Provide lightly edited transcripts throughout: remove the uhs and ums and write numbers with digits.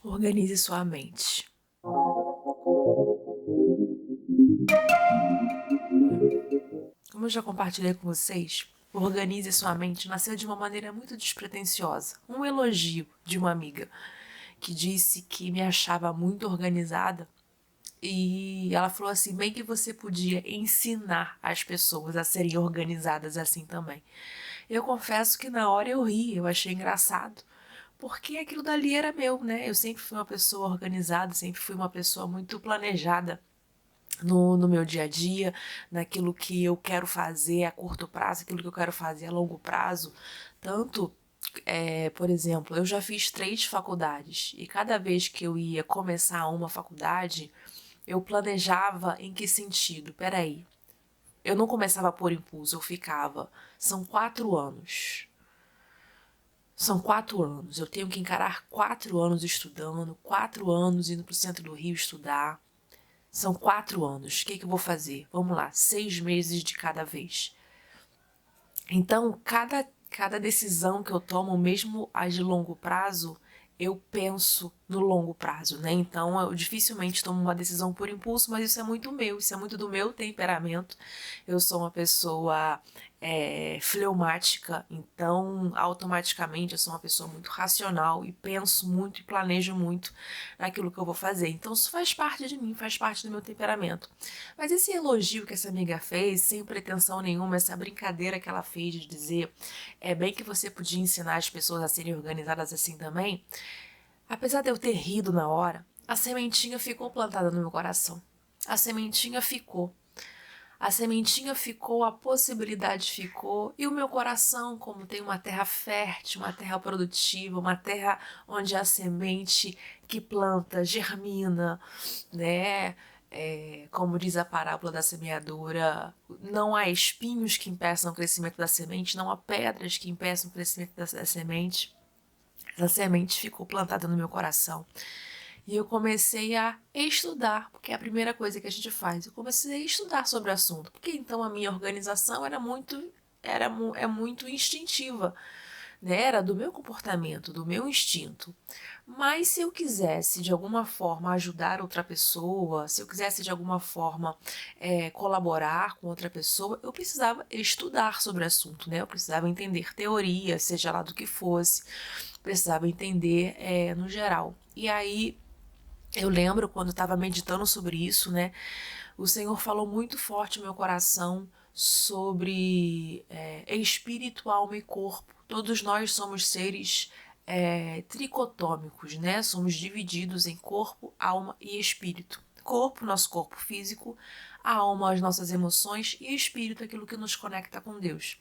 Organize sua mente. Como eu já compartilhei com vocês, organize sua mente nasceu de uma maneira muito despretensiosa. Um elogio de uma amiga que disse que me achava muito organizada e ela falou assim, bem que você podia ensinar as pessoas a serem organizadas assim também. Eu confesso que na hora eu ri, eu achei engraçado, porque aquilo dali era meu, né? Eu sempre fui uma pessoa organizada, sempre fui uma pessoa muito planejada no meu dia a dia, naquilo que eu quero fazer a curto prazo, aquilo que eu quero fazer a longo prazo. Tanto, por exemplo, eu já fiz 3 faculdades e cada vez que eu ia começar uma faculdade, eu planejava em que sentido? Peraí, eu não começava por impulso, eu ficava. São 4 anos. São 4 anos. Eu tenho que encarar 4 anos estudando, 4 anos indo para o centro do Rio estudar. São 4 anos. O que eu vou fazer? Vamos lá, 6 meses de cada vez. Então, cada decisão que eu tomo, mesmo as de longo prazo, eu penso no longo prazo, né? Então, eu dificilmente tomo uma decisão por impulso, mas isso é muito meu, isso é muito do meu temperamento. Eu sou uma pessoa fleumática, então, automaticamente, eu sou uma pessoa muito racional e penso muito e planejo muito naquilo que eu vou fazer. Então, isso faz parte de mim, faz parte do meu temperamento. Mas esse elogio que essa amiga fez, sem pretensão nenhuma, essa brincadeira que ela fez de dizer é bem que você podia ensinar as pessoas a serem organizadas assim também, apesar de eu ter rido na hora, a sementinha ficou plantada no meu coração. A sementinha ficou. A sementinha ficou, a possibilidade ficou, e o meu coração, como tem uma terra fértil, uma terra produtiva, uma terra onde a semente que planta germina, né? Como diz a parábola da semeadura, não há espinhos que impeçam o crescimento da semente, não há pedras que impeçam o crescimento da semente. Essa semente ficou plantada no meu coração. E eu comecei a estudar, porque é a primeira coisa que a gente faz. Eu comecei a estudar sobre o assunto, porque então a minha organização é muito instintiva, né? Era do meu comportamento, do meu instinto. Mas se eu quisesse de alguma forma ajudar outra pessoa, se eu quisesse de alguma forma colaborar com outra pessoa, eu precisava estudar sobre o assunto, né? Eu precisava entender teoria, seja lá do que fosse, precisava entender no geral. E aí eu lembro quando eu estava meditando sobre isso, né? O Senhor falou muito forte no meu coração sobre espírito, alma e corpo. Todos nós somos seres tricotômicos, né? Somos divididos em corpo, alma e espírito. Corpo, nosso corpo físico, a alma, as nossas emoções e espírito, aquilo que nos conecta com Deus.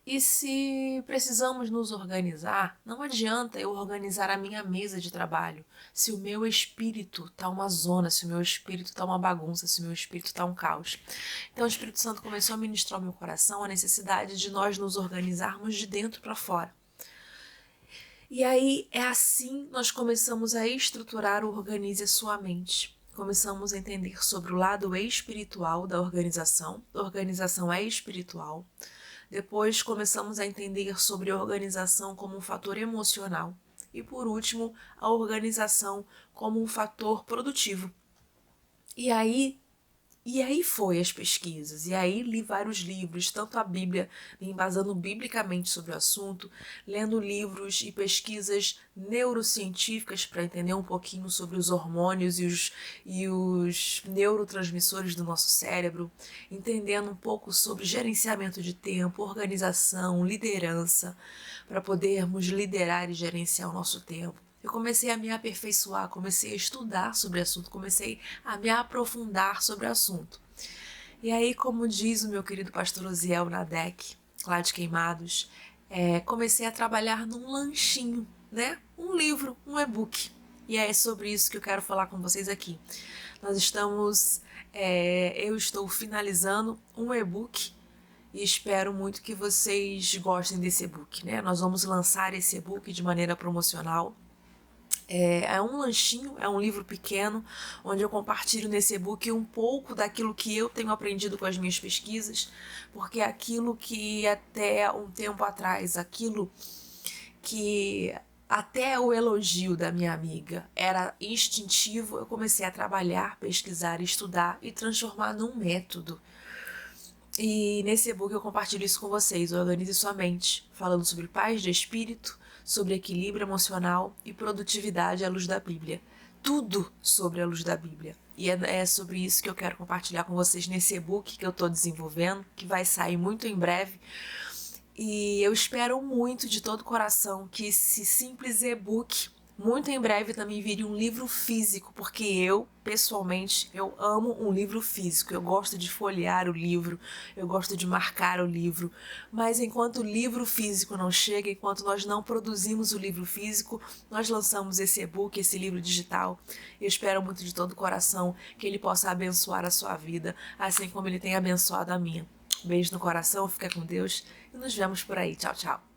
E se precisamos nos organizar, não adianta eu organizar a minha mesa de trabalho se o meu espírito tá uma zona, se o meu espírito tá uma bagunça, se o meu espírito tá um caos. Então o Espírito Santo começou a ministrar ao meu coração a necessidade de nós nos organizarmos de dentro para fora. E aí é assim nós começamos a estruturar o Organize a Sua Mente. Começamos a entender sobre o lado espiritual da organização. A organização é espiritual. Depois começamos a entender sobre a organização como um fator emocional. E por último, a organização como um fator produtivo. E aí foi as pesquisas, e aí li vários livros, tanto a Bíblia, me embasando biblicamente sobre o assunto, lendo livros e pesquisas neurocientíficas para entender um pouquinho sobre os hormônios e os neurotransmissores do nosso cérebro, entendendo um pouco sobre gerenciamento de tempo, organização, liderança, para podermos liderar e gerenciar o nosso tempo. Eu comecei a me aperfeiçoar, comecei a estudar sobre o assunto, comecei a me aprofundar sobre o assunto. E aí, como diz o meu querido pastor Osiel Nadek, lá de Queimados, comecei a trabalhar num lanchinho, né? Um livro, um e-book. E é sobre isso que eu quero falar com vocês aqui. Eu estou finalizando um e-book e espero muito que vocês gostem desse e-book, né? Nós vamos lançar esse e-book de maneira promocional. É um lanchinho, é um livro pequeno, onde eu compartilho nesse e-book um pouco daquilo que eu tenho aprendido com as minhas pesquisas, porque aquilo que até um tempo atrás, aquilo que até o elogio da minha amiga era instintivo, eu comecei a trabalhar, pesquisar, estudar e transformar num método. E nesse e-book eu compartilho isso com vocês. Organize sua mente, falando sobre paz de espírito, sobre equilíbrio emocional e produtividade à luz da Bíblia. Tudo sobre a luz da Bíblia. E é sobre isso que eu quero compartilhar com vocês nesse e-book que eu estou desenvolvendo, que vai sair muito em breve. E eu espero muito de todo o coração que esse simples e-book muito em breve também vire um livro físico, porque eu, pessoalmente, eu amo um livro físico. Eu gosto de folhear o livro, eu gosto de marcar o livro, mas enquanto o livro físico não chega, enquanto nós não produzimos o livro físico, nós lançamos esse e-book, esse livro digital. Eu espero muito de todo o coração que ele possa abençoar a sua vida, assim como ele tem abençoado a minha. Beijo no coração, fica com Deus e nos vemos por aí. Tchau, tchau.